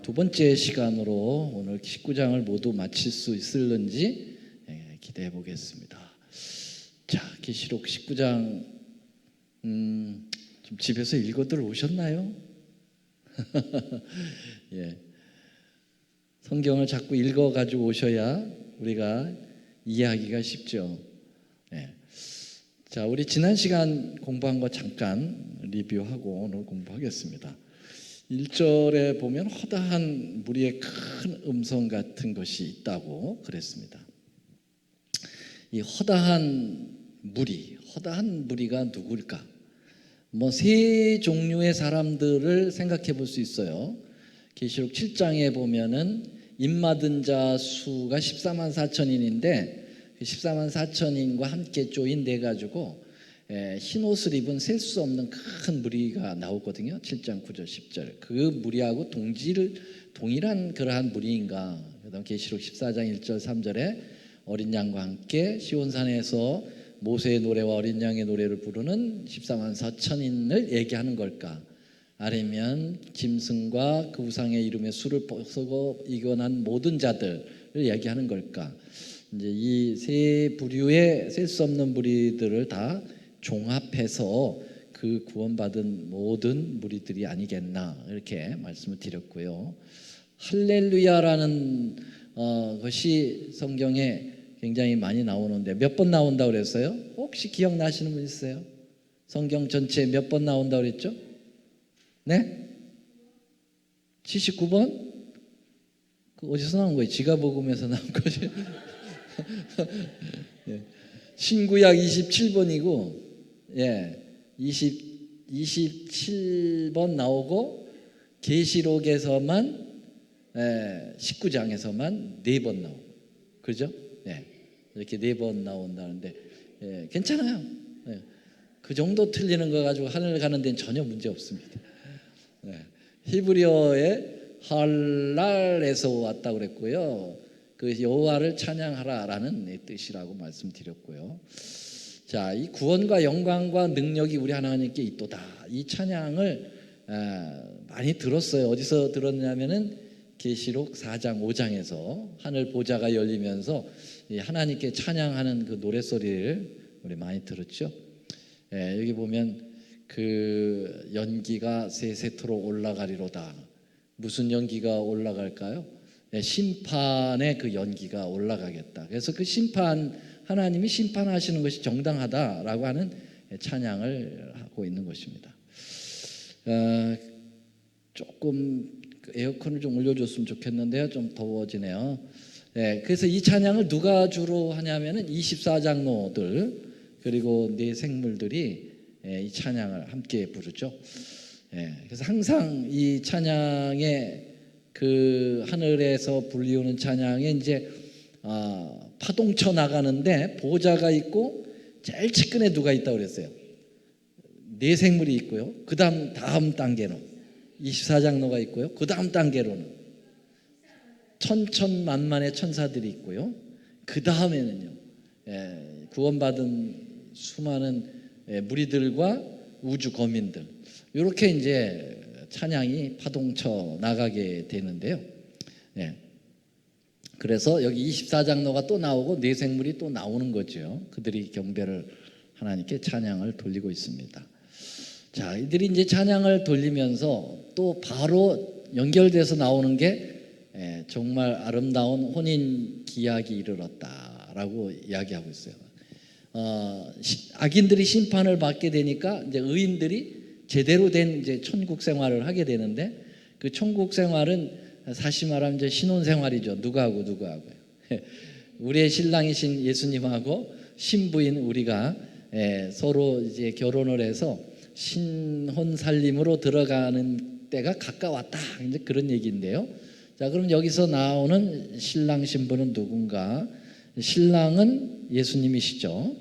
두 번째 시간으로 오늘 19장을 모두 마칠 수 있을는지 기대해 보겠습니다. 자, 계시록 19장 좀 집에서 읽어들 오셨나요? 예. 성경을 자꾸 읽어가지고 오셔야 우리가 이해하기가 쉽죠. 예. 자, 우리 지난 시간 공부한 거 잠깐 리뷰하고 오늘 공부하겠습니다. 1절에 보면 허다한 무리의 큰 음성 같은 것이 있다고 그랬습니다. 이 허다한 무리가 누굴까? 뭐 세 종류의 사람들을 생각해 볼 수 있어요. 계시록 7장에 보면은 입맞은 자 수가 14만 4천인인데 14만 4천인과 함께 조인돼 가지고 흰 옷을 입은 셀 수 없는 큰 무리가 나오거든요. 7장 9절 10절. 그 무리하고 동일한 그러한 무리인가? 그다음 계시록 14장 1절 3절에 어린 양과 함께 시온산에서 모세의 노래와 어린 양의 노래를 부르는 14만 4천인을 얘기하는 걸까? 아니면 짐승과 그 우상의 이름에 수를 벗고 이겨난 모든 자들을 얘기하는 걸까? 이제 이 세 부류의 셀 수 없는 무리들을 다 종합해서 그 구원받은 모든 무리들이 아니겠나 이렇게 말씀을 드렸고요. 할렐루야라는 것이 성경에 굉장히 많이 나오는데 몇 번 나온다고 그랬어요? 혹시 기억나시는 분 있어요? 성경 전체에 몇 번 나온다고 그랬죠? 네? 79번? 그 어디서 나온 거예요? 지가복음에서 나온 거죠? 예. 신구약 27번이고 27번 나오고 계시록에서만 19장에서만 4번 나오고 그죠? 이렇게 4번 나온다는데 괜찮아요. 그 정도 틀리는 거 가지고 하늘 가는 데는 전혀 문제 없습니다. 히브리어의 할랄에서 왔다고 그랬고요. 그 여호와를 찬양하라라는 뜻이라고 말씀드렸고요. 자, 이 구원과 영광과 능력이 우리 하나님께 있도다. 이 찬양을 많이 들었어요. 어디서 들었냐면은 계시록 4장 5장에서 하늘 보좌가 열리면서 하나님께 찬양하는 그 노랫소리를 우리 많이 들었죠. 여기 보면 그 연기가 세세토로 올라가리로다. 무슨 연기가 올라갈까요? 심판의 그 연기가 올라가겠다. 그래서 그 하나님이 심판하시는 것이 정당하다라고 하는 찬양을 하고 있는 것입니다. 조금 에어컨을 좀 올려줬으면 좋겠는데요. 좀 더워지네요. 그래서 이 찬양을 누가 주로 하냐면은 24장로들 그리고 네 생물들이 이 찬양을 함께 부르죠. 그래서 항상 이 찬양의 그 하늘에서 불리우는 찬양에 이제 파동쳐 나가는데 보좌가 있고 제일 측근에 누가 있다고 그랬어요? 네 생물이 있고요. 다음 단계는 24장로가 있고요. 그 다음 단계로는 천천만만의 천사들이 있고요. 그 다음에는요 구원받은 수많은 무리들과 우주 거민들 이렇게 이제 찬양이 파동쳐 나가게 되는데요. 그래서 여기 24장로가 또 나오고 네 생물이 또 나오는 거죠. 그들이 경배를 하나님께 찬양을 돌리고 있습니다. 자, 이들이 이제 찬양을 돌리면서 또 바로 연결돼서 나오는 게 정말 아름다운 혼인 기약이 이르렀다라고 이야기하고 있어요. 악인들이 심판을 받게 되니까 이제 의인들이 제대로 된 이제 천국 생활을 하게 되는데 그 천국 생활은 사실 말하면 이제 신혼 생활이죠. 누구하고 우리의 신랑이신 예수님하고 신부인 우리가 서로 이제 결혼을 해서 신혼 살림으로 들어가는 때가 가까웠다. 이제 그런 얘기인데요. 자, 그럼 여기서 나오는 신랑 신부는 누군가? 신랑은 예수님이시죠.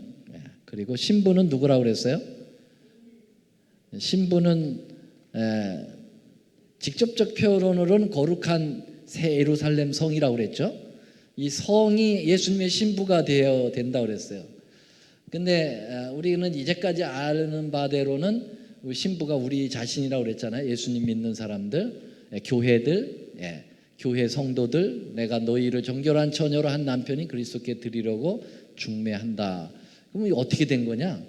그리고 신부는 누구라고 그랬어요? 신부는 직접적 표현으로는 거룩한 새 예루살렘 성이라고 그랬죠. 이 성이 예수님의 신부가 되어야 된다고 그랬어요. 근데 우리는 이제까지 아는 바대로는 신부가 우리 자신이라고 그랬잖아요. 예수님 믿는 사람들, 교회들, 예, 교회 성도들 내가 너희를 정결한 처녀로 한 남편이 그리스도께 드리려고 중매한다. 그럼 어떻게 된 거냐?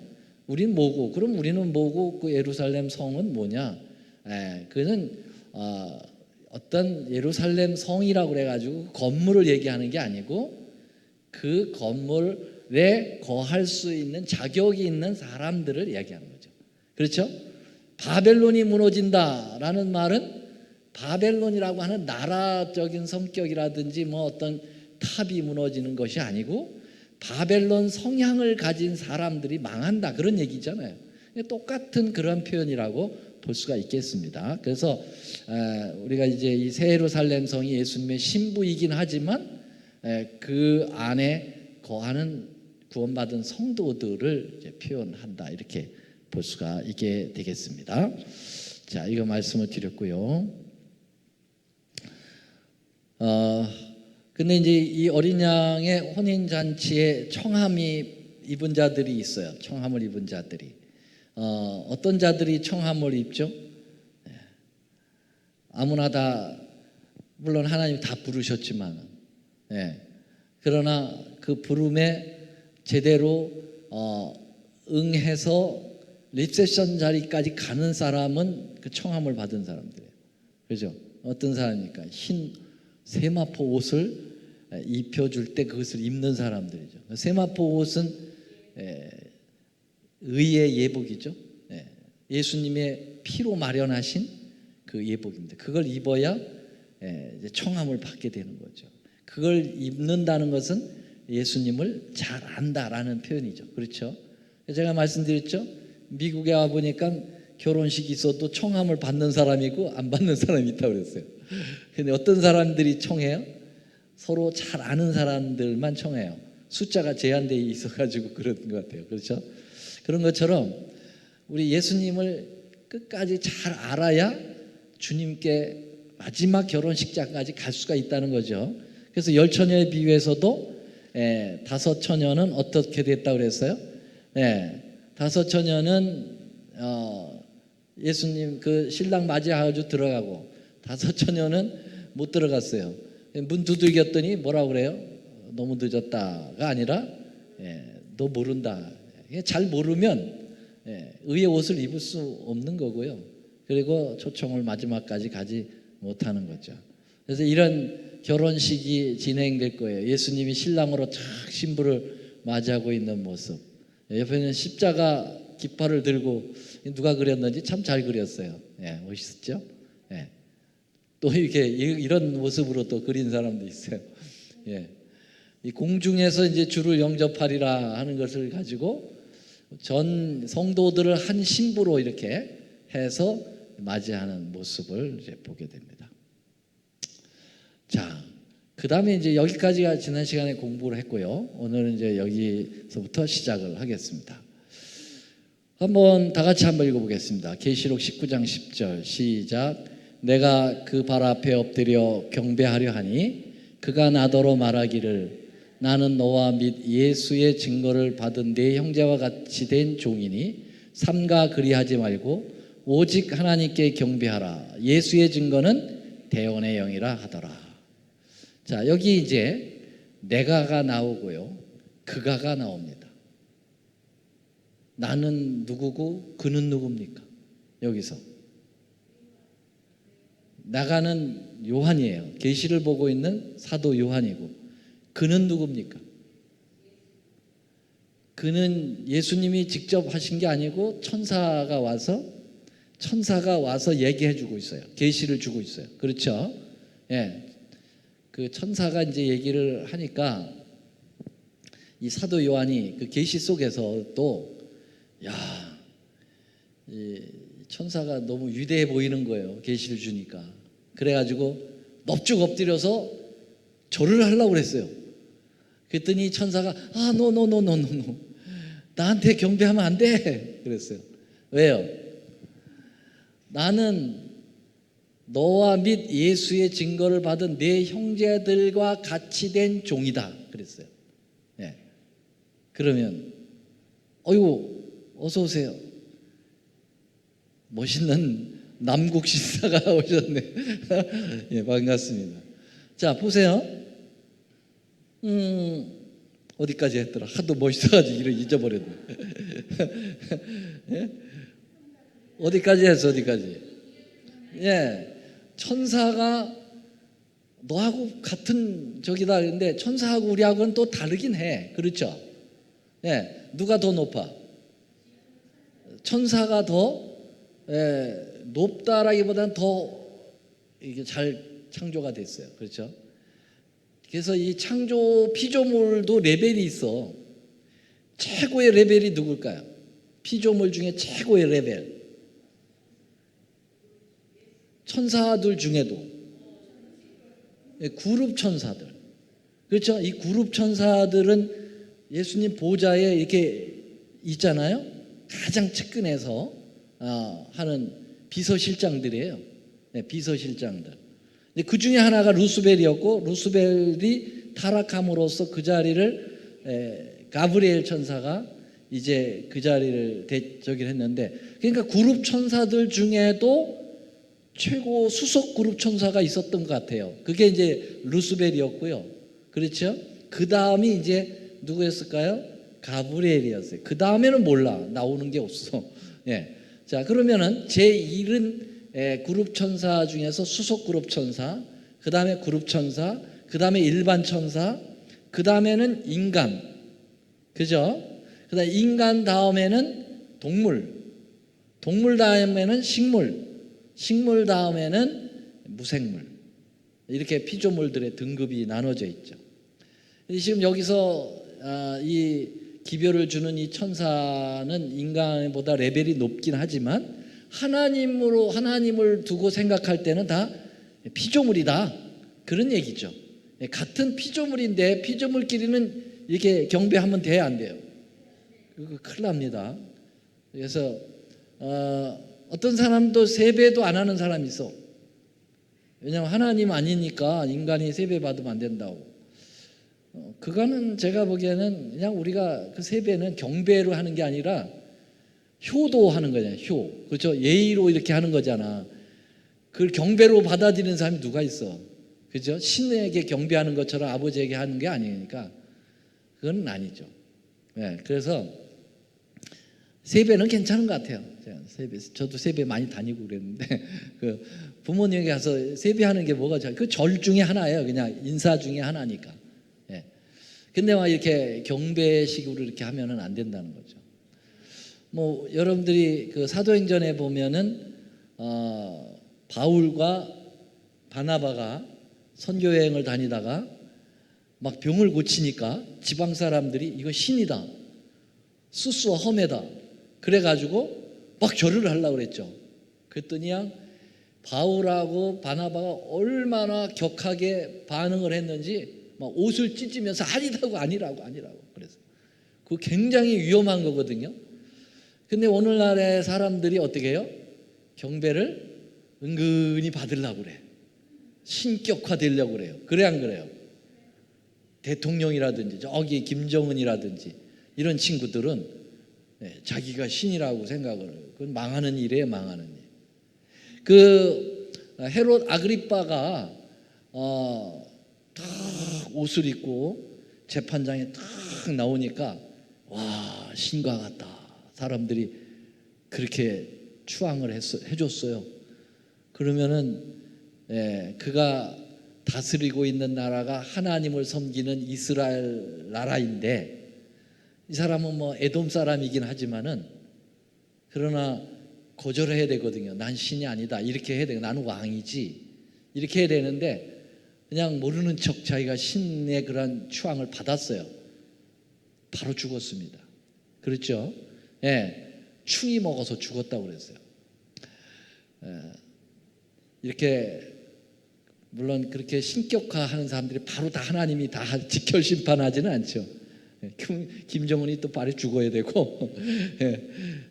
우리는 뭐고? 그럼 우리는 뭐고? 그 예루살렘 성은 뭐냐? 그는 어떤 예루살렘 성이라고 그래가지고 건물을 얘기하는 게 아니고 그 건물에 거할 수 있는 자격이 있는 사람들을 이야기하는 거죠. 그렇죠? 바벨론이 무너진다라는 말은 바벨론이라고 하는 나라적인 성격이라든지 뭐 어떤 탑이 무너지는 것이 아니고 바벨론 성향을 가진 사람들이 망한다, 그런 얘기잖아요. 똑같은 그런 표현이라고 볼 수가 있겠습니다. 그래서 우리가 이제 이 새 예루살렘 성이 예수님의 신부이긴 하지만 그 안에 거하는 구원받은 성도들을 이제 표현한다, 이렇게 볼 수가 있게 되겠습니다. 자, 이거 말씀을 드렸고요. 근데 이제 이 어린 양의 혼인 잔치에 청함이 입은 자들이 있어요. 청함을 입은 자들이 어떤 자들이 청함을 입죠? 아무나 다, 물론 하나님 다 부르셨지만, 그러나 그 부름에 제대로 응해서 리셉션 자리까지 가는 사람은 그 청함을 받은 사람들이에요. 그죠? 어떤 사람입니까? 흰 세마포 옷을 입혀줄 때 그것을 입는 사람들이죠. 세마포 옷은 의의 예복이죠. 예수님의 피로 마련하신 그 예복입니다. 그걸 입어야 이제 청함을 받게 되는 거죠. 그걸 입는다는 것은 예수님을 잘 안다라는 표현이죠. 그렇죠? 제가 말씀드렸죠. 미국에 와 보니까 결혼식이 있어도 청함을 받는 사람이 있고 안 받는 사람이 있다고 그랬어요. 근데 어떤 사람들이 청해요? 서로 잘 아는 사람들만 청해요. 숫자가 제한되어 있어가지고 그런 것 같아요. 그렇죠? 그런 것처럼 우리 예수님을 끝까지 잘 알아야 주님께 마지막 결혼식장까지 갈 수가 있다는 거죠. 그래서 10처녀의 비유에서도 5처녀는 어떻게 됐다고 그랬어요? 5처녀는 예수님 그 신랑 맞이하고 들어가고 5처녀는 못 들어갔어요. 문 두들겼더니 뭐라고 그래요? 너무 늦었다가 아니라 너 모른다. 잘 모르면 의의 옷을 입을 수 없는 거고요. 그리고 초청을 마지막까지 가지 못하는 거죠. 그래서 이런 결혼식이 진행될 거예요. 예수님이 신랑으로 착 신부를 맞이하고 있는 모습. 옆에는 십자가 깃발을 들고 누가 그렸는지 참 잘 그렸어요. 멋있었죠? 또 이렇게 이런 모습으로 또 그린 사람도 있어요. 이 공중에서 이제 주를 영접하리라 하는 것을 가지고 전 성도들을 한 신부로 이렇게 해서 맞이하는 모습을 이제 보게 됩니다. 자, 그 다음에 이제 여기까지가 지난 시간에 공부를 했고요. 오늘은 이제 여기서부터 시작을 하겠습니다. 한번 다 같이 한번 읽어보겠습니다. 계시록 19장 10절 시작. 내가 그 발 앞에 엎드려 경배하려 하니 그가 나더러 말하기를 나는 너와 및 예수의 증거를 받은 네 형제와 같이 된 종이니 삼가 그리하지 말고 오직 하나님께 경배하라. 예수의 증거는 대언의 영이라 하더라. 자, 여기 이제 내가가 나오고요, 그가가 나옵니다. 나는 누구고 그는 누굽니까? 여기서 나가는 요한이에요. 계시를 보고 있는 사도 요한이고, 그는 누굽니까? 그는 예수님이 직접 하신 게 아니고 천사가 와서 얘기해 주고 있어요. 계시를 주고 있어요. 그렇죠? 그 천사가 이제 얘기를 하니까 이 사도 요한이 그 계시 속에서 또 이 천사가 너무 위대해 보이는 거예요. 계시를 주니까. 그래가지고 넙죽 엎드려서 절을 하려고 그랬어요. 그랬더니 천사가 노 나한테 경배하면 안 돼 그랬어요. 왜요? 나는 너와 및 예수의 증거를 받은 네 형제들과 같이 된 종이다 그랬어요. 그러면 어이구 어서 오세요. 멋있는 남국 신사가 오셨네. 예, 반갑습니다. 자, 보세요. 어디까지 했더라? 하도 멋있어가지고 이를 잊어버렸네. 예? 어디까지 했어? 어디까지? 예, 천사가 너하고 같은 적이다 그랬는데 천사하고 우리하고는 또 다르긴 해. 그렇죠? 예, 누가 더 높아? 천사가 더 높다라기보다는 더 이게 잘 창조가 됐어요. 그렇죠? 그래서 이 창조 피조물도 레벨이 있어. 최고의 레벨이 누굴까요? 피조물 중에 최고의 레벨. 천사들 중에도 그룹 천사들. 그렇죠? 이 그룹 천사들은 예수님 보좌에 이렇게 있잖아요. 가장 측근에서 하는 비서실장들이에요. 네, 비서실장들. 그 중에 하나가 루스벨이었고, 루스벨이 타락함으로써 그 자리를 가브리엘 천사가 이제 그 자리를 대적을 했는데, 그러니까 그룹 천사들 중에도 최고 수석 그룹 천사가 있었던 것 같아요. 그게 이제 루스벨이었고요. 그렇죠? 그 다음이 이제 누구였을까요? 가브리엘이었어요. 그 다음에는 몰라. 나오는 게 없어. 예. 자, 그러면은 제1은 그룹 천사 중에서 수석 그룹 천사, 그 다음에 그룹 천사, 그 다음에 일반 천사, 그 다음에는 인간. 그죠? 그 다음에 인간 다음에는 동물, 동물 다음에는 식물, 식물 다음에는 무생물. 이렇게 피조물들의 등급이 나눠져 있죠. 지금 여기서 이 기별을 주는 이 천사는 인간보다 레벨이 높긴 하지만 하나님을 두고 생각할 때는 다 피조물이다. 그런 얘기죠. 같은 피조물인데 피조물끼리는 이렇게 경배하면 돼야 안 돼요? 그거 큰일 납니다. 그래서 어떤 사람도 세배도 안 하는 사람이 있어. 왜냐하면 하나님 아니니까 인간이 세배 받으면 안 된다고. 그거는 제가 보기에는 그냥 우리가 그 세배는 경배로 하는 게 아니라 효도하는 거잖아요. 효. 그렇죠? 예의로 이렇게 하는 거잖아. 그걸 경배로 받아들이는 사람이 누가 있어? 그죠? 신에게 경배하는 것처럼 아버지에게 하는 게 아니니까 그건 아니죠. 네, 그래서 세배는 괜찮은 것 같아요. 저도 세배 많이 다니고 그랬는데 그 부모님에게 가서 세배하는 게 뭐가 좋아요? 그 절 중에 하나예요. 그냥 인사 중에 하나니까. 예. 근데 막 이렇게 경배식으로 이렇게 하면은 안 된다는 거죠. 뭐 여러분들이 그 사도행전에 보면은 바울과 바나바가 선교 여행을 다니다가 막 병을 고치니까 지방 사람들이 이거 신이다, 수수와 험해다. 그래가지고 막 절을 하려고 그랬죠. 그랬더니 바울하고 바나바가 얼마나 격하게 반응을 했는지 막 옷을 찢으면서 아니라고 그래서 그거 굉장히 위험한 거거든요. 근데 오늘날의 사람들이 어떻게 해요? 경배를 은근히 받으려고 그래. 신격화 되려고 그래요. 그래 안 그래요? 대통령이라든지 저기 김정은이라든지 이런 친구들은 자기가 신이라고 생각을 해요. 그건 망하는 일이에요. 망하는 일. 그 헤롯 아그리빠가 딱 옷을 입고 재판장에 딱 나오니까 와, 신과 같다. 사람들이 그렇게 추앙을 해줬어요. 그러면은 그가 다스리고 있는 나라가 하나님을 섬기는 이스라엘 나라인데 이 사람은 뭐 에돔 사람이긴 하지만은 그러나 거절해야 되거든요. 난 신이 아니다. 이렇게 해야 되고 나는 왕이지. 이렇게 해야 되는데 그냥 모르는 척 자기가 신의 그런 추앙을 받았어요. 바로 죽었습니다. 그렇죠? 예, 충이 먹어서 죽었다고 그랬어요. 이렇게 물론 그렇게 신격화하는 사람들이 바로 다 하나님이 다 직결 심판하지는 않죠. 김정은이 또 빨리 죽어야 되고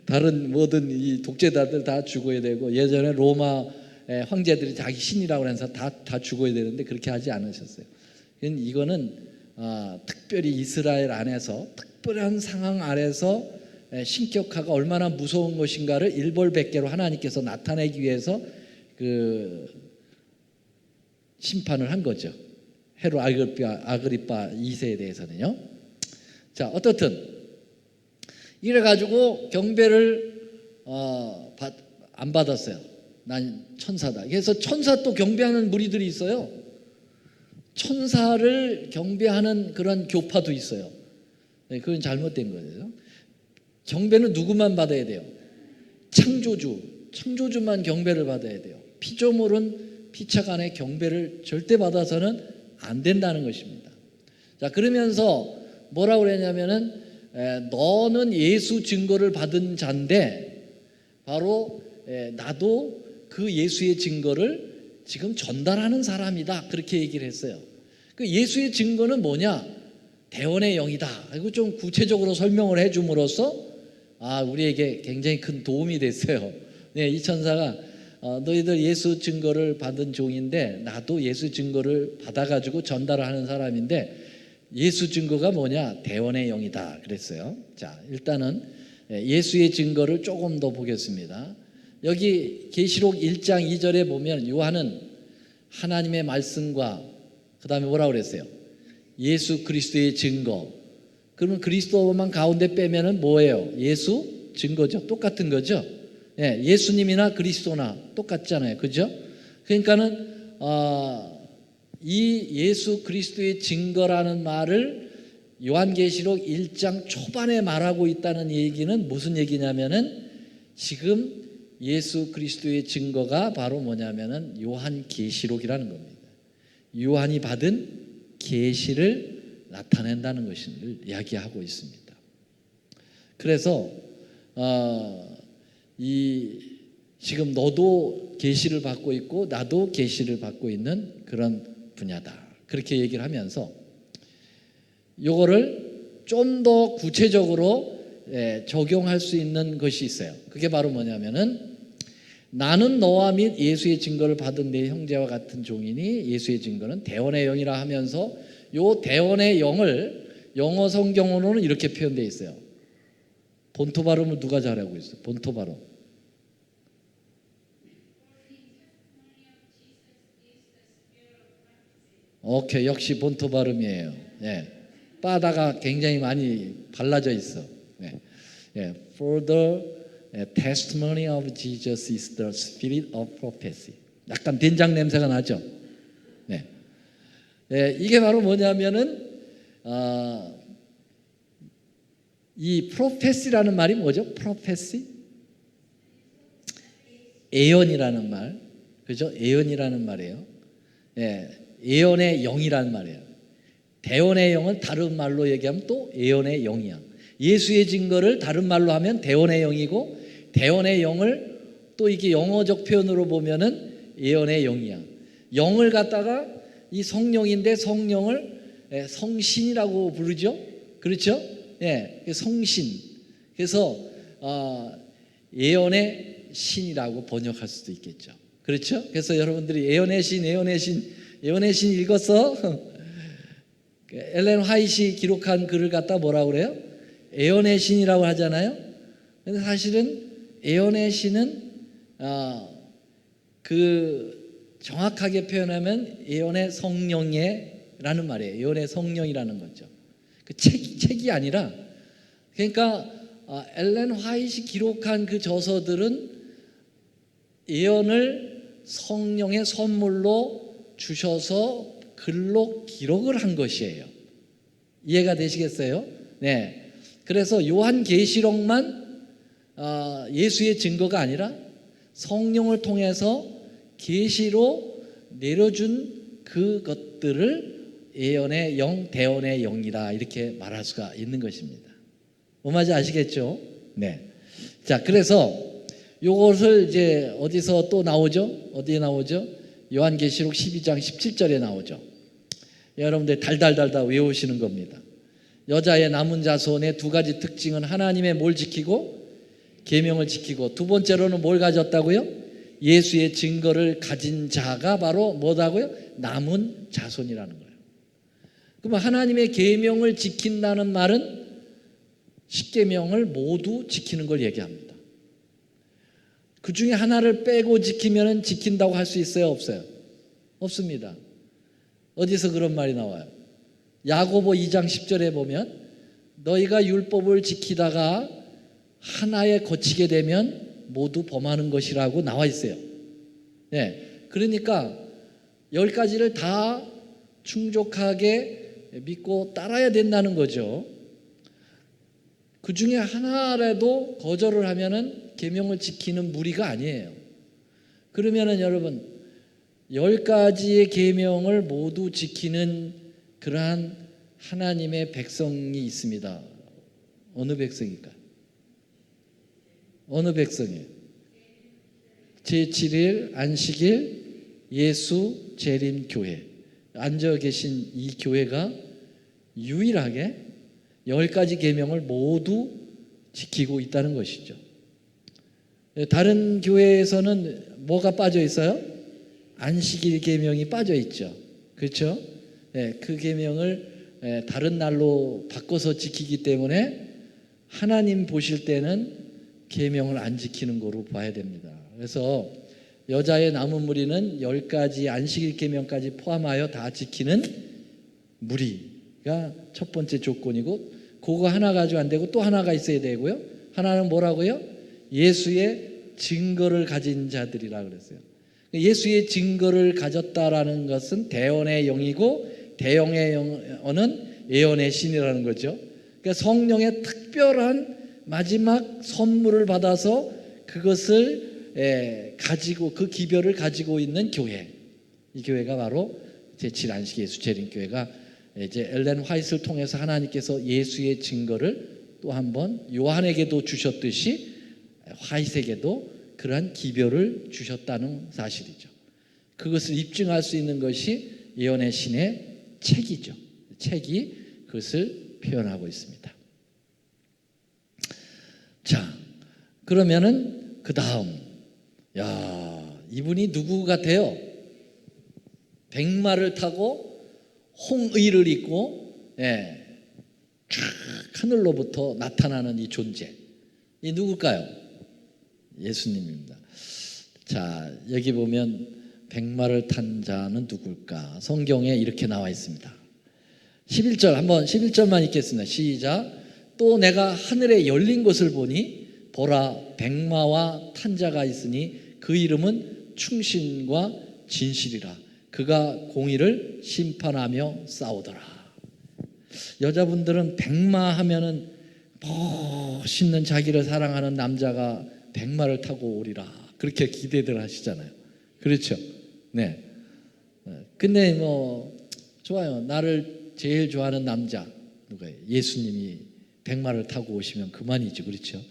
다른 모든 이 독재자들 다 죽어야 되고 예전에 로마 황제들이 자기 신이라고 해서 다 죽어야 되는데 그렇게 하지 않으셨어요. 이거는 특별히 이스라엘 안에서 특별한 상황 아래서 신격화가 얼마나 무서운 것인가를 일벌백계로 하나님께서 나타내기 위해서 그 심판을 한 거죠. 헤롯 아그리파 2세에 대해서는요. 자, 어떻든 이래가지고 경배를 안 받았어요. 난 천사다. 그래서 천사 또 경배하는 무리들이 있어요. 천사를 경배하는 그런 교파도 있어요. 네, 그건 잘못된 거예요. 경배는 누구만 받아야 돼요? 창조주만 경배를 받아야 돼요. 피조물은 피차간의 경배를 절대 받아서는 안 된다는 것입니다. 자, 그러면서 뭐라고 그랬냐면은 너는 예수 증거를 받은 자인데 바로 나도 그 예수의 증거를 지금 전달하는 사람이다. 그렇게 얘기를 했어요. 그 예수의 증거는 뭐냐? 대원의 영이다. 그리고 좀 구체적으로 설명을 해줌으로써 우리에게 굉장히 큰 도움이 됐어요. 네, 이 천사가 너희들 예수 증거를 받은 종인데 나도 예수 증거를 받아가지고 전달을 하는 사람인데 예수 증거가 뭐냐? 대원의 영이다 그랬어요. 자, 일단은 예수의 증거를 조금 더 보겠습니다. 여기 계시록 1장 2절에 보면 요한은 하나님의 말씀과 그 다음에 뭐라고 그랬어요? 예수 그리스도의 증거. 그러면 그리스도만 가운데 빼면은 뭐예요? 예수 증거죠. 똑같은 거죠. 예수님이나 그리스도나 똑같잖아요. 그죠? 그러니까는 이 예수 그리스도의 증거라는 말을 요한계시록 1장 초반에 말하고 있다는 얘기는 무슨 얘기냐면은 지금 예수 그리스도의 증거가 바로 뭐냐면은 요한계시록이라는 겁니다. 요한이 받은 계시를 나타낸다는 것을 이야기하고 있습니다. 그래서 지금 너도 계시를 받고 있고 나도 계시를 받고 있는 그런 분야다. 그렇게 얘기를 하면서 요거를 좀 더 구체적으로 적용할 수 있는 것이 있어요. 그게 바로 뭐냐면은 나는 너와 및 예수의 증거를 받은 내 형제와 같은 종이니 예수의 증거는 대원의 영이라 하면서 요 대원의 영을 영어 성경으로는 이렇게 표현되어 있어요. 본토 발음을 누가 잘하고 있어요? 본토 발음. 오케이, 역시 본토 발음이에요. 바다가 굉장히 많이 발라져 있어. For the testimony of Jesus is the spirit of prophecy. 약간 된장 냄새가 나죠. 이게 바로 뭐냐면은 이 prophecy라는 말이 뭐죠? prophecy? 예언이라는 말, 그죠? 예언이라는 말이에요. 예언의 영이라는 말이에요. 대언의 영은 다른 말로 얘기하면 또 예언의 영이야. 예수의 증거를 다른 말로 하면 대언의 영이고 대언의 영을 또 이게 영어적 표현으로 보면은 예언의 영이야. 영을 갖다가 이 성령인데 성령을 성신이라고 부르죠. 그렇죠? 성신. 그래서 예언의 신이라고 번역할 수도 있겠죠. 그렇죠? 그래서 여러분들이 예언의 신 읽었어? 엘렌 화이트이 기록한 글을 갖다 뭐라고 그래요? 예언의 신이라고 하잖아요. 근데 사실은 예언의 신은 그 정확하게 표현하면 예언의 성령이라는 말이에요. 예언의 성령이라는 거죠. 그 책이 아니라, 그러니까 엘렌 화이트이 기록한 그 저서들은 예언을 성령의 선물로 주셔서 글로 기록을 한 것이에요. 이해가 되시겠어요? 그래서 요한계시록만 예수의 증거가 아니라 성령을 통해서 계시로 내려준 그것들을 예언의 영, 대언의 영이라 이렇게 말할 수가 있는 것입니다. 뭔지 아시겠죠? 자, 그래서 요것을 이제 어디서 또 나오죠? 어디에 나오죠? 요한계시록 12장 17절에 나오죠. 여러분들 달달달달 외우시는 겁니다. 여자의 남은 자손의 두 가지 특징은 하나님의 뭘 지키고 계명을 지키고, 두 번째로는 뭘 가졌다고요? 예수의 증거를 가진 자가 바로 뭐다고요? 남은 자손이라는 거예요. 그럼 하나님의 계명을 지킨다는 말은 십계명을 모두 지키는 걸 얘기합니다. 그 중에 하나를 빼고 지키면 지킨다고 할 수 있어요? 없어요? 없습니다. 어디서 그런 말이 나와요? 야고보 2장 10절에 보면 너희가 율법을 지키다가 하나에 거치게 되면 모두 범하는 것이라고 나와 있어요. 네, 그러니까 10가지를 다 충족하게 믿고 따라야 된다는 거죠. 그 중에 하나라도 거절을 하면은 계명을 지키는 무리가 아니에요. 그러면은 여러분 10가지의 계명을 모두 지키는 그러한 하나님의 백성이 있습니다. 어느 백성일까요? 어느 백성이에요? 제7일 안식일 예수 재림 교회 앉아 계신 이 교회가 유일하게 10가지 계명을 모두 지키고 있다는 것이죠. 다른 교회에서는 뭐가 빠져 있어요? 안식일 계명이 빠져 있죠. 그렇죠? 그 계명을 다른 날로 바꿔서 지키기 때문에 하나님 보실 때는 계명을 안 지키는 거로 봐야 됩니다. 그래서 여자의 남은 무리는 10가지 안식일 계명까지 포함하여 다 지키는 무리가 첫 번째 조건이고, 그거 하나 가지고 안 되고 또 하나가 있어야 되고요. 하나는 뭐라고요? 예수의 증거를 가진 자들이라 그랬어요. 예수의 증거를 가졌다라는 것은 대언의 영이고, 대언의 영은 예언의 신이라는 거죠. 그러니까 성령의 특별한 마지막 선물을 받아서 그것을 가지고 그 기별을 가지고 있는 교회, 이 교회가 바로 제7 안식 예수 재림 교회가 이제 엘렌 화이트를 통해서 하나님께서 예수의 증거를 또 한 번 요한에게도 주셨듯이 화이트에게도 그러한 기별을 주셨다는 사실이죠. 그것을 입증할 수 있는 것이 예언의 신의 책이죠. 책이 그것을 표현하고 있습니다. 자, 그러면은 그 다음, 이분이 누구 같아요? 백마를 타고 홍의를 입고 쫙 하늘로부터 나타나는 이 존재, 이 누굴까요? 예수님입니다. 자, 여기 보면 백마를 탄 자는 누굴까? 성경에 이렇게 나와 있습니다. 11절 한번 11절만 읽겠습니다. 시작. 또 내가 하늘에 열린 것을 보니 보라 백마와 탄 자가 있으니 그 이름은 충신과 진실이라. 그가 공의를 심판하며 싸우더라. 여자분들은 백마 하면은 멋있는 자기를 사랑하는 남자가 백마를 타고 오리라, 그렇게 기대들 하시잖아요. 그렇죠? 네. 근데 뭐 좋아요. 나를 제일 좋아하는 남자 누가요? 예수님이 백마를 타고 오시면 그만이죠. 그렇죠?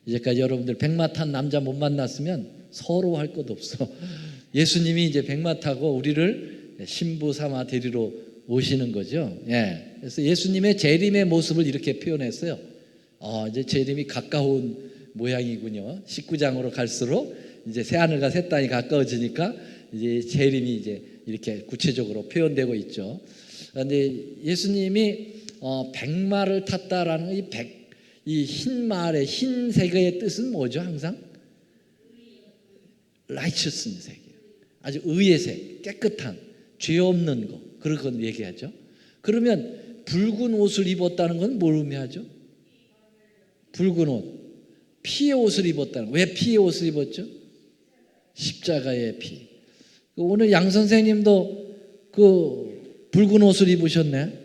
이제까지 여러분들 백마 탄 남자 못 만났으면 서러워할 것 없어. 예수님이 이제 백마 타고 우리를 신부 삼아 데리러 오시는 거죠. 그래서 예수님의 재림의 모습을 이렇게 표현했어요. 이제 재림이 가까운 모양이군요. 19장으로 갈수록 이제 새하늘과 새 땅이 가까워지니까 이제 재림이 이제 이렇게 구체적으로 표현되고 있죠. 그런데 예수님이 백마를 탔다라는 이 흰 말의 흰색의 뜻은 뭐죠? 항상 righteousness 색이에요. 아주 의의 색, 깨끗한, 죄 없는 거, 그런 건 얘기하죠. 그러면 붉은 옷을 입었다는 건 뭘 의미하죠? 붉은 옷, 피의 옷을 입었다는 거. 왜 피의 옷을 입었죠? 십자가의 피. 오늘 양 선생님도 그 붉은 옷을 입으셨네.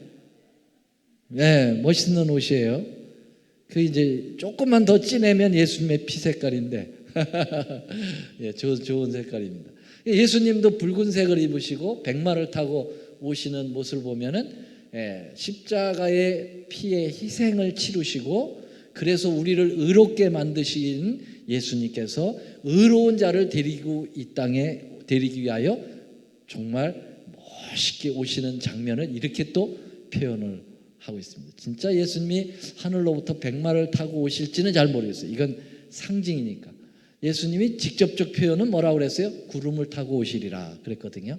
네, 멋있는 옷이에요. 그 이제 조금만 더 진하면 예수님의 피 색깔인데, 좋은 색깔입니다. 예수님도 붉은색을 입으시고 백마를 타고 오시는 모습을 보면은 십자가의 피의 희생을 치르시고, 그래서 우리를 의롭게 만드신 예수님께서 의로운 자를 데리고 이 땅에 데리기 위하여 정말 멋있게 오시는 장면을 이렇게 또 표현을 하고 있습니다. 진짜 예수님이 하늘로부터 백마를 타고 오실지는 잘 모르겠어요. 이건 상징이니까. 예수님이 직접적 표현은 뭐라고 그랬어요? 구름을 타고 오시리라 그랬거든요.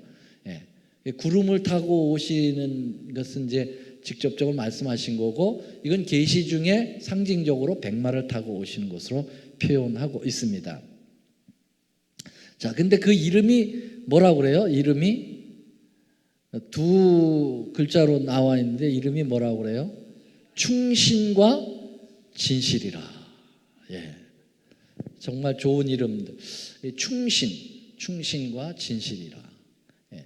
구름을 타고 오시는 것은 이제 직접적으로 말씀하신 거고, 이건 계시 중에 상징적으로 백마를 타고 오시는 것으로 표현하고 있습니다. 자, 근데 그 이름이 뭐라고 그래요? 이름이 두 글자로 나와 있는데 이름이 뭐라고 그래요? 충신과 진실이라. 예, 정말 좋은 이름들. 충신과 진실이라. 예,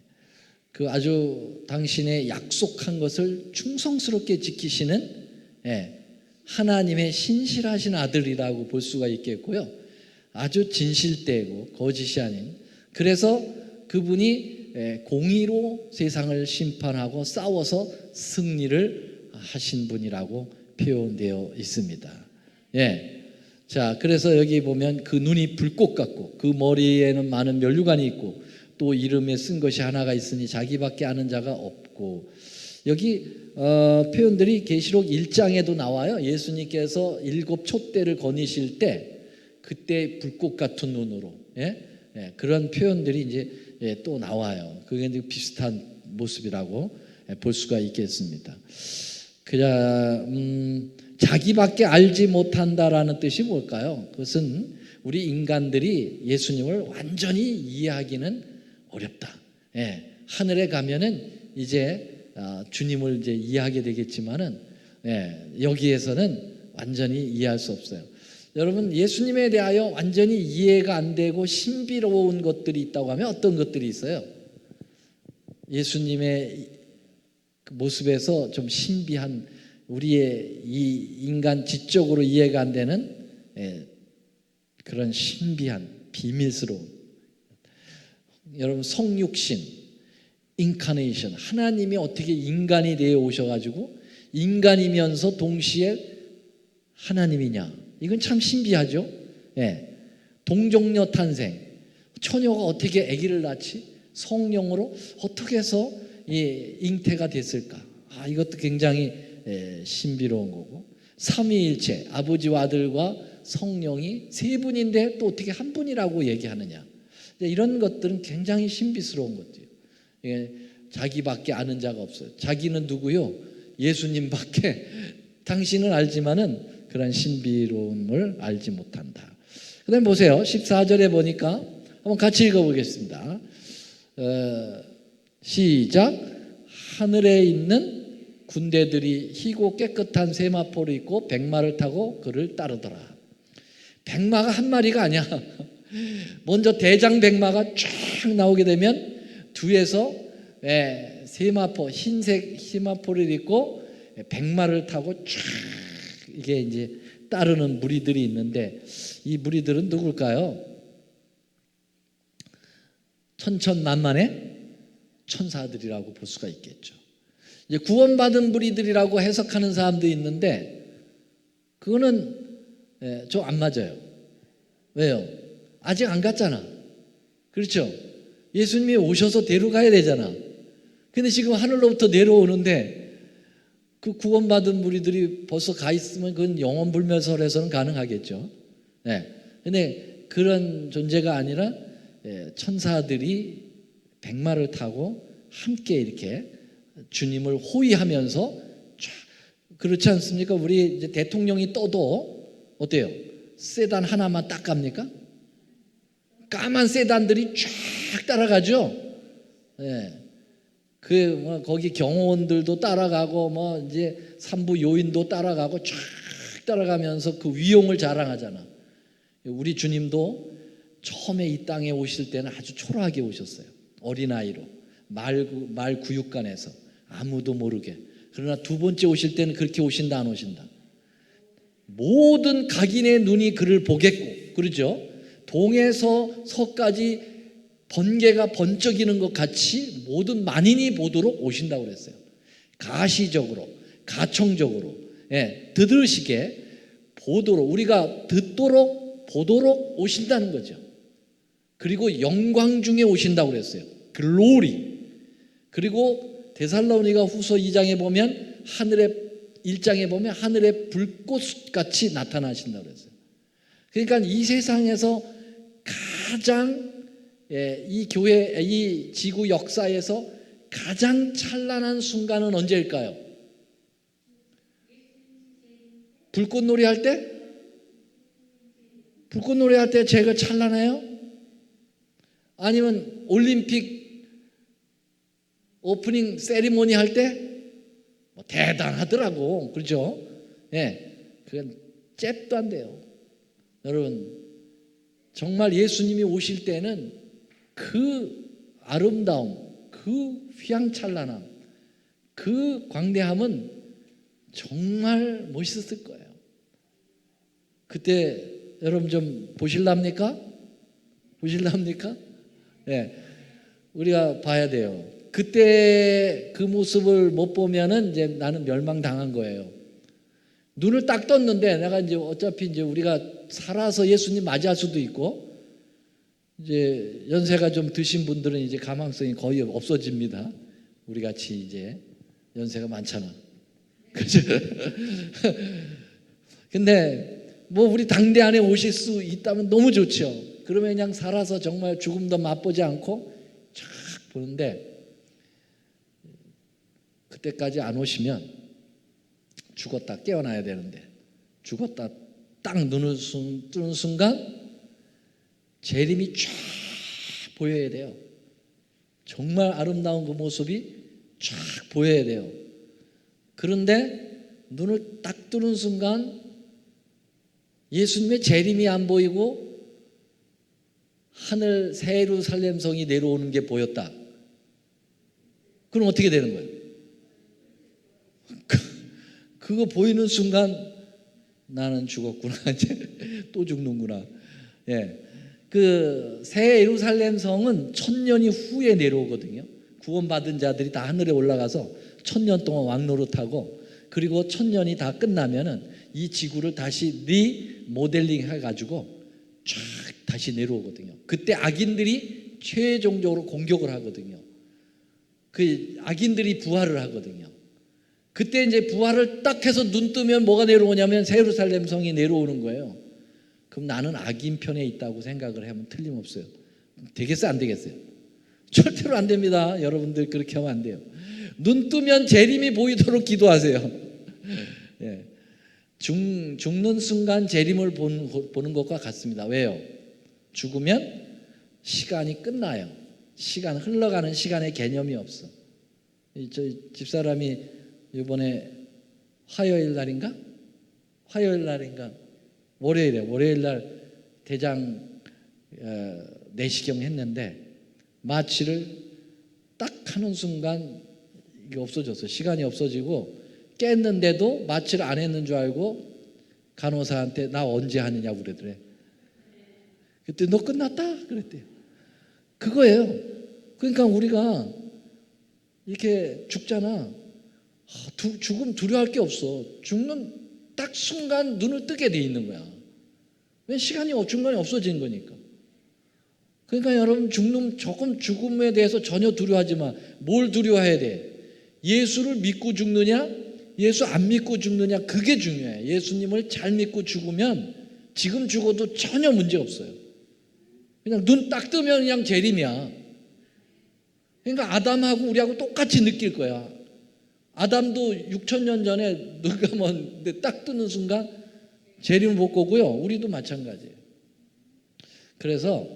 그 아주 당신의 약속한 것을 충성스럽게 지키시는, 예, 하나님의 신실하신 아들이라고 볼 수가 있겠고요. 아주 진실되고 거짓이 아닌, 그래서 그분이 공의로 세상을 심판하고 싸워서 승리를 하신 분이라고 표현되어 있습니다. 예. 자, 그래서 여기 보면 그 눈이 불꽃 같고 그 머리에는 많은 면류관이 있고 또 이름에 쓴 것이 하나가 있으니 자기밖에 아는 자가 없고, 여기 표현들이 계시록 1장에도 나와요. 예수님께서 7 촛대를 거니실 때 그때 불꽃 같은 눈으로, 예? 예, 그런 표현들이 이제, 예, 또 나와요. 그게 이제 비슷한 모습이라고, 예, 볼 수가 있겠습니다. 자기밖에 알지 못한다라는 뜻이 뭘까요? 그것은 우리 인간들이 예수님을 완전히 이해하기는 어렵다. 예, 하늘에 가면은 이제 주님을 이제 이해하게 되겠지만은, 예, 여기에서는 완전히 이해할 수 없어요. 여러분, 예수님에 대하여 완전히 이해가 안 되고 신비로운 것들이 있다고 하면 어떤 것들이 있어요? 예수님의 그 모습에서 좀 신비한, 우리의 이 인간 지적으로 이해가 안 되는, 예, 그런 신비한 비밀스러운, 여러분, 성육신, 인카네이션, 하나님이 어떻게 인간이 되어 오셔가지고 인간이면서 동시에 하나님이냐, 이건 참 신비하죠. 예. 동정녀 탄생, 처녀가 어떻게 아기를 낳지? 성령으로 어떻게 해서 이 잉태가 됐을까? 이것도 굉장히, 신비로운 거고, 삼위일체, 아버지와 아들과 성령이 세 분인데 또 어떻게 한 분이라고 얘기하느냐, 이런 것들은 굉장히 신비스러운 것들이에요. 예, 자기밖에 아는 자가 없어요. 자기는 누구요? 예수님밖에. 당신은 알지만은 그런 신비로움을 알지 못한다. 그 다음에 보세요. 14절에 보니까 한번 같이 읽어보겠습니다. 시작. 하늘에 있는 군대들이 희고 깨끗한 세마포를 입고 백마를 타고 그를 따르더라. 백마가 한 마리가 아니야. 먼저 대장 백마가 쫙 나오게 되면 뒤에서, 세마포, 흰색 세마포를 입고 백마를 타고 쫙 이게 이제 따르는 무리들이 있는데, 이 무리들은 누굴까요? 천천만만의 천사들이라고 볼 수가 있겠죠. 이제 구원받은 무리들이라고 해석하는 사람도 있는데 그거는 좀 안 맞아요. 왜요? 아직 안 갔잖아. 그렇죠? 예수님이 오셔서 데려가야 되잖아. 근데 지금 하늘로부터 내려오는데 그 구원받은 무리들이 벌써 가 있으면 그건 영원불멸설에서는 가능하겠죠. 네. 근데 그런 존재가 아니라, 천사들이 백마를 타고 함께 이렇게 주님을 호위하면서, 그렇지 않습니까? 우리 이제 대통령이 떠도 어때요? 세단 하나만 딱 갑니까? 까만 세단들이 쫙 따라가죠. 네. 거기 경호원들도 따라가고, 이제 산부 요인도 따라가고 쫙 따라가면서 그 위용을 자랑하잖아. 우리 주님도 처음에 이 땅에 오실 때는 아주 초라하게 오셨어요. 어린아이로 말 구육간에서 아무도 모르게. 그러나 두 번째 오실 때는 그렇게 오신다 안 오신다? 모든 각인의 눈이 그를 보겠고, 그러죠? 동에서 서까지 번개가 번쩍이는 것 같이 모든 만인이 보도록 오신다고 그랬어요. 가시적으로, 가청적으로, 듣으시게 보도록, 우리가 듣도록 보도록 오신다는 거죠. 그리고 영광 중에 오신다고 그랬어요. 글로리. 그리고 데살로니가 후서 2장에 보면 1장에 보면 하늘에 불꽃같이 나타나신다고 그랬어요. 그러니까 이 세상에서 가장, 이 교회, 이 지구 역사에서 가장 찬란한 순간은 언제일까요? 불꽃놀이 할 때? 불꽃놀이 할 때 제가 찬란해요? 아니면 올림픽 오프닝 세리머니 할 때? 뭐 대단하더라고. 그렇죠? 예. 그건 잽도 안 돼요. 여러분, 정말 예수님이 오실 때는 그 아름다움, 그 휘황찬란함, 그 광대함은 정말 멋있었을 거예요. 그때 여러분 좀 보실랍니까? 보실랍니까? 예. 우리가 봐야 돼요. 그때 그 모습을 못 보면은 이제 나는 멸망당한 거예요. 눈을 딱 떴는데 내가 이제 어차피 이제 우리가 살아서 예수님 맞이할 수도 있고, 이제 연세가 좀 드신 분들은 이제 가망성이 거의 없어집니다. 우리 같이 이제 연세가 많잖아. 그죠? 근데 뭐 우리 당대 안에 오실 수 있다면 너무 좋죠. 그러면 그냥 살아서 정말 죽음도 맛보지 않고 쫙 보는데, 그때까지 안 오시면 죽었다 깨어나야 되는데, 죽었다 딱 눈을 뜨는 순간 재림이 쫙 보여야 돼요. 정말 아름다운 그 모습이 쫙 보여야 돼요. 그런데 눈을 딱 뜨는 순간 예수님의 재림이 안 보이고 하늘 새 예루살렘 성이 내려오는 게 보였다. 그럼 어떻게 되는 거예요? 그거 보이는 순간 나는 죽었구나. 이제 또 죽는구나. 예. 그 새 예루살렘 성은 1000년이 후에 내려오거든요. 구원받은 자들이 다 하늘에 올라가서 1000년 동안 왕노릇하고, 그리고 1000년이 다 끝나면은 이 지구를 다시 리모델링 해가지고 쫙 다시 내려오거든요. 그때 악인들이 최종적으로 공격을 하거든요. 그 악인들이 부활을 하거든요. 그때 이제 부활을 딱 해서 눈 뜨면 뭐가 내려오냐면 새 예루살렘 성이 내려오는 거예요. 그럼 나는 악인 편에 있다고 생각을 하면 틀림없어요. 되겠어요? 안 되겠어요? 절대로 안 됩니다. 여러분들 그렇게 하면 안 돼요. 눈 뜨면 재림이 보이도록 기도하세요. 예. 죽는 순간 재림을 보는 것과 같습니다. 왜요? 죽으면 시간이 끝나요. 시간 흘러가는 시간의 개념이 없어. 저희 집사람이 이번에 화요일 날인가 월요일 날 대장 내시경 했는데, 마취를 딱 하는 순간 이게 없어졌어. 시간이 없어지고 깼는데도 마취를 안 했는 줄 알고 간호사한테 나 언제 하느냐고 그러더래. 그때 너 끝났다 그랬대요. 그거예요. 그러니까 우리가 이렇게 죽잖아. 죽음 두려워할 게 없어. 죽는 딱 순간 눈을 뜨게 돼 있는 거야. 왜? 중간에 없어진 거니까. 그러니까 여러분, 죽음에 대해서 전혀 두려워하지 마. 뭘 두려워해야 돼? 예수를 믿고 죽느냐, 예수 안 믿고 죽느냐, 그게 중요해. 예수님을 잘 믿고 죽으면 지금 죽어도 전혀 문제 없어요. 그냥 눈 딱 뜨면 그냥 재림이야. 그러니까 아담하고 우리하고 똑같이 느낄 거야. 아담도 6000년 전에 눈 감았는데 딱 뜨는 순간 재림 볼 거고요. 우리도 마찬가지예요. 그래서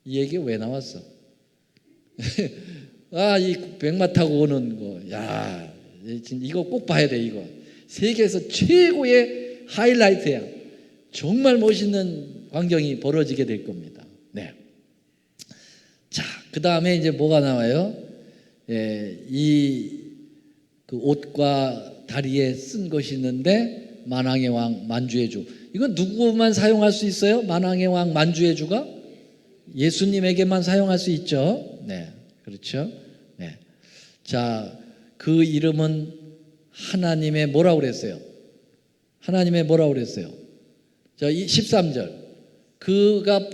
이 얘기 왜 나왔어? 이 백마 타고 오는 거, 야, 이거 꼭 봐야 돼. 이거 세계에서 최고의 하이라이트야. 정말 멋있는 광경이 벌어지게 될 겁니다. 네. 자, 그 다음에 이제 뭐가 나와요? 그 옷과 다리에 쓴 것이 있는데, 만왕의 왕 만주의 주. 이건 누구만 사용할 수 있어요? 만왕의 왕 만주의 주가 예수님에게만 사용할 수 있죠. 네, 그렇죠. 네. 자, 그 이름은 하나님의 뭐라고 그랬어요? 하나님의 뭐라고 그랬어요? 자, 13절. 그가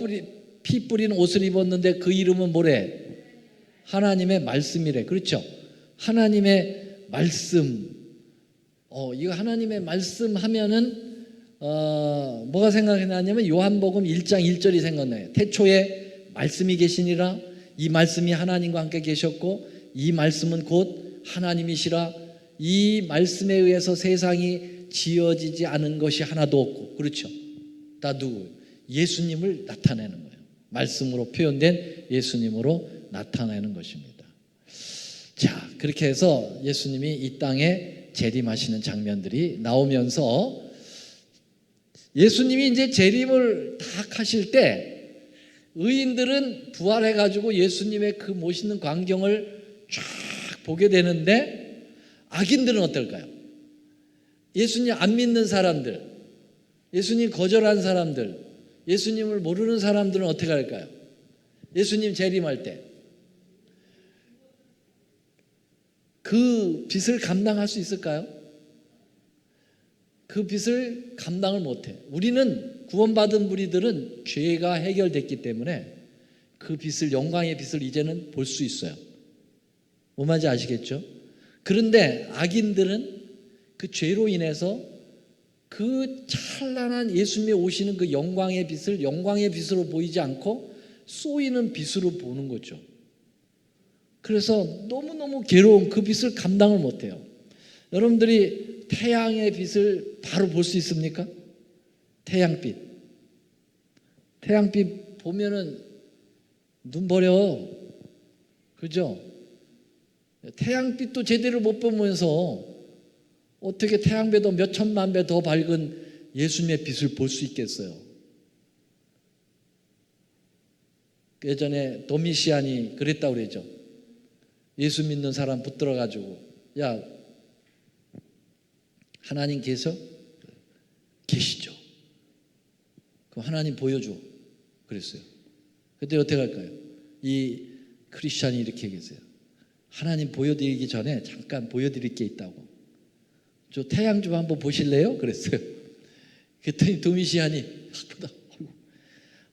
피 뿌린 옷을 입었는데 그 이름은 뭐래? 하나님의 말씀이래. 그렇죠? 하나님의 말씀. 이거 하나님의 말씀 하면은 뭐가 생각나냐면 요한복음 1장 1절이 생각나요. 태초에 말씀이 계시니라. 이 말씀이 하나님과 함께 계셨고 이 말씀은 곧 하나님이시라. 이 말씀에 의해서 세상이 지어지지 않은 것이 하나도 없고, 그렇죠? 다 누구? 예수님을 나타내는 거예요. 말씀으로 표현된 예수님으로 나타내는 것입니다. 자, 그렇게 해서 예수님이 이 땅에 재림하시는 장면들이 나오면서 예수님이 이제 재림을 다 하실 때 의인들은 부활해가지고 예수님의 그 멋있는 광경을 쫙 보게 되는데 악인들은 어떨까요? 예수님 안 믿는 사람들, 예수님 거절한 사람들, 예수님을 모르는 사람들은 어떻게 할까요? 예수님 재림할 때 그 빛을 감당할 수 있을까요? 그 빛을 감당을 못해. 우리는 구원받은 우리들은 죄가 해결됐기 때문에 그 빛을, 영광의 빛을 이제는 볼 수 있어요. 뭔 말인지 아시겠죠? 그런데 악인들은 그 죄로 인해서 그 찬란한 예수님이 오시는 그 영광의 빛을 영광의 빛으로 보이지 않고 쏘이는 빛으로 보는 거죠. 그래서 너무너무 괴로운 그 빛을 감당을 못해요. 여러분들이 태양의 빛을 바로 볼 수 있습니까? 태양빛. 태양빛 보면은 눈 버려. 그죠? 태양빛도 제대로 못 보면서 어떻게 태양배도 몇 천만 배 더 밝은 예수님의 빛을 볼 수 있겠어요? 예전에 도미시안이 그랬다고 그러죠. 예수 믿는 사람 붙들어가지고, 야, 하나님 계셔? 계시죠. 그럼 하나님 보여줘. 그랬어요. 그때 어떻게 할까요? 이 크리스찬이 이렇게 얘기했어요. 하나님 보여드리기 전에 잠깐 보여드릴 게 있다고. 저 태양 좀 한번 보실래요? 그랬어요. 그랬더니 도미시안이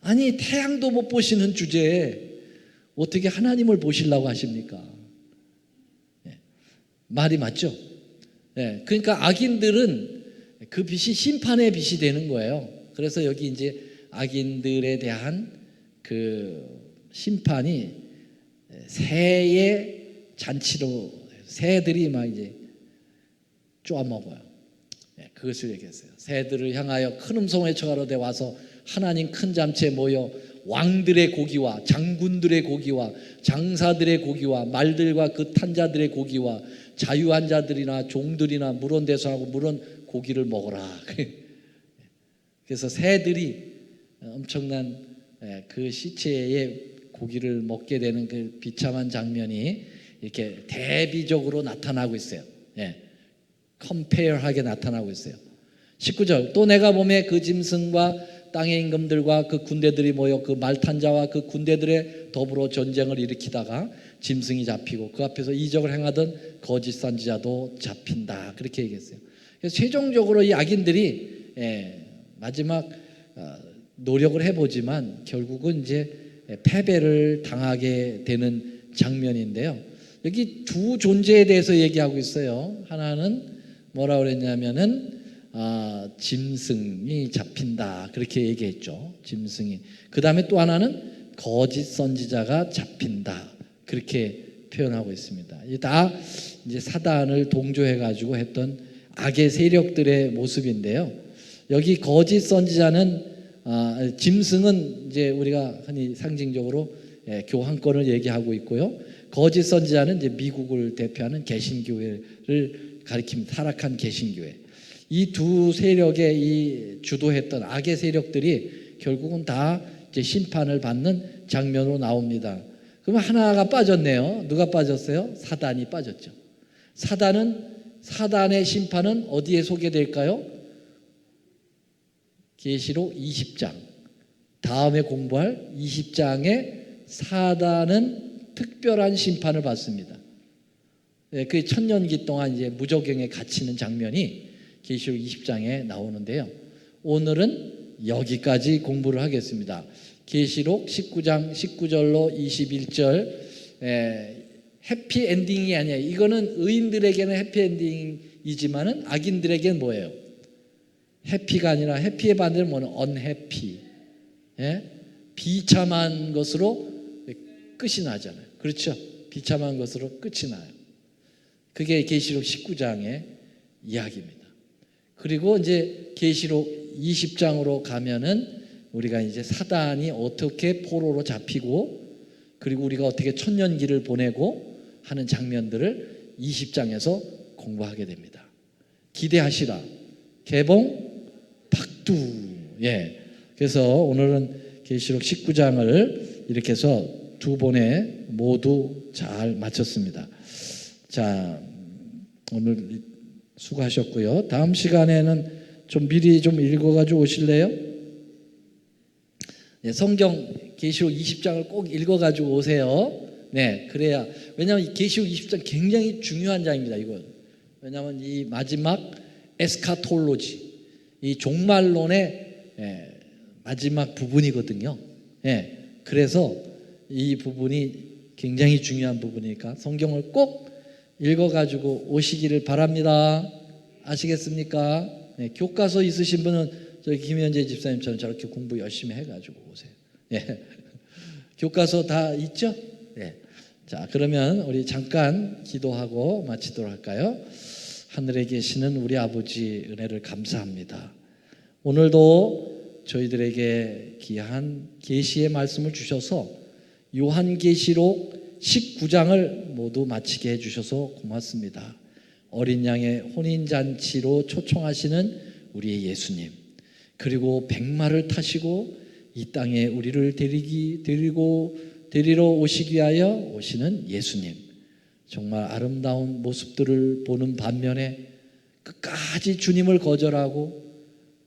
아니 태양도 못 보시는 주제에 어떻게 하나님을 보시려고 하십니까? 네. 말이 맞죠? 네. 그러니까 악인들은 그 빛이 심판의 빛이 되는 거예요. 그래서 여기 이제 악인들에 대한 그 심판이 새의 잔치로 새들이 막 이제 쪼아먹어요. 네, 그것을 얘기했어요. 새들을 향하여 큰 음성의 처가로되 와서 하나님 큰 잔치에 모여 왕들의 고기와 장군들의 고기와 장사들의 고기와 말들과 그 탄자들의 고기와 자유한 자들이나 종들이나 물은 대소하고 물은 고기를 먹어라. 그래서 새들이 엄청난 그 시체의 고기를 먹게 되는 그 비참한 장면이 이렇게 대비적으로 나타나고 있어요. 컴페어하게 나타나고 있어요. 19절 또 내가 보매 그 짐승과 땅의 임금들과 그 군대들이 모여 그 말탄자와 그 군대들의 더불어 전쟁을 일으키다가 짐승이 잡히고 그 앞에서 이적을 행하던 거짓 선지자도 잡힌다. 그렇게 얘기했어요. 그래서 최종적으로 이 악인들이 마지막 노력을 해보지만 결국은 이제 패배를 당하게 되는 장면인데요. 여기 두 존재에 대해서 얘기하고 있어요. 하나는 뭐라 그랬냐면은 짐승이 잡힌다 그렇게 얘기했죠. 짐승이. 그 다음에 또 하나는 거짓 선지자가 잡힌다 그렇게 표현하고 있습니다. 이게 다 이제 사단을 동조해 가지고 했던 악의 세력들의 모습인데요. 여기 거짓 선지자는 짐승은 이제 우리가 흔히 상징적으로 교황권을 얘기하고 있고요. 거짓 선지자는 이제 미국을 대표하는 개신교회를 가리킵니다. 타락한 개신교회. 이 두 세력의 이 주도했던 악의 세력들이 결국은 다 이제 심판을 받는 장면으로 나옵니다. 그러면 하나가 빠졌네요. 누가 빠졌어요? 사단이 빠졌죠. 사단의 심판은 어디에 소개될까요? 계시록 20장. 다음에 공부할 20장에 사단은 특별한 심판을 받습니다. 그 천년기 동안 이제 무저갱에 갇히는 장면이 계시록 20장에 나오는데요. 오늘은 여기까지 공부를 하겠습니다. 계시록 19장 19절로 21절 해피 엔딩이 아니에요. 이거는 의인들에게는 해피 엔딩이지만은 악인들에게는 뭐예요? 해피가 아니라 해피의 반대는 뭐는 언해피. 비참한 것으로 끝이 나잖아요. 그렇죠? 비참한 것으로 끝이 나요. 그게 계시록 19장의 이야기입니다. 그리고 이제 계시록 20장으로 가면은 우리가 이제 사단이 어떻게 포로로 잡히고 그리고 우리가 어떻게 천년기를 보내고 하는 장면들을 20장에서 공부하게 됩니다. 기대하시라. 개봉 박두. 예. 그래서 오늘은 계시록 19장을 이렇게 해서 두 번에 모두 잘 마쳤습니다. 자, 오늘 수고하셨고요. 다음 시간에는 좀 미리 좀 읽어가지고 오실래요? 네, 성경 계시록 20장을 꼭 읽어가지고 오세요. 네, 그래야 왜냐하면 계시록 20장 굉장히 중요한 장입니다. 이거 왜냐하면 이 마지막 에스카톨로지, 이 종말론의 마지막 부분이거든요. 그래서 이 부분이 굉장히 중요한 부분이니까 성경을 꼭 읽어가지고 오시기를 바랍니다. 아시겠습니까? 교과서 있으신 분은 저희 김현재 집사님처럼 저렇게 공부 열심히 해가지고 오세요. 교과서 다 있죠? 자, 그러면 우리 잠깐 기도하고 마치도록 할까요? 하늘에 계시는 우리 아버지 은혜를 감사합니다. 오늘도 저희들에게 귀한 계시의 말씀을 주셔서 요한계시록 19장을 모두 마치게 해주셔서 고맙습니다. 어린 양의 혼인잔치로 초청하시는 우리의 예수님, 그리고 백마를 타시고 이 땅에 우리를 데리러 오시기 위하여 오시는 예수님, 정말 아름다운 모습들을 보는 반면에 끝까지 주님을 거절하고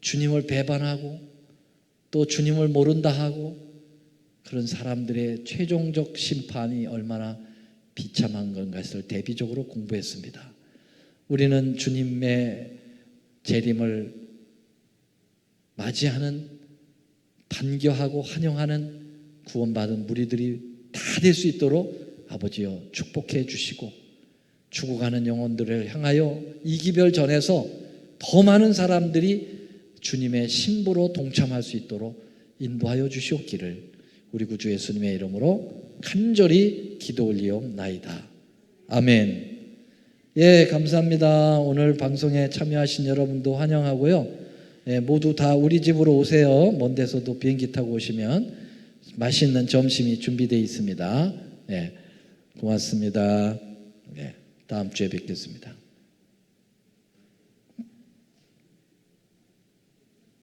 주님을 배반하고 또 주님을 모른다 하고 그런 사람들의 최종적 심판이 얼마나 비참한 것을 대비적으로 공부했습니다. 우리는 주님의 재림을 맞이하는 반겨하고 환영하는 구원받은 무리들이 다 될 수 있도록 아버지여 축복해 주시고 죽어가는 영혼들을 향하여 이 기별 전에서 더 많은 사람들이 주님의 신부로 동참할 수 있도록 인도하여 주시옵기를 우리 구주 예수님의 이름으로 간절히 기도 올리옵나이다. 아멘. 예, 감사합니다. 오늘 방송에 참여하신 여러분도 환영하고요. 모두 다 우리 집으로 오세요. 먼 데서도 비행기 타고 오시면 맛있는 점심이 준비되어 있습니다. 고맙습니다. 다음 주에 뵙겠습니다.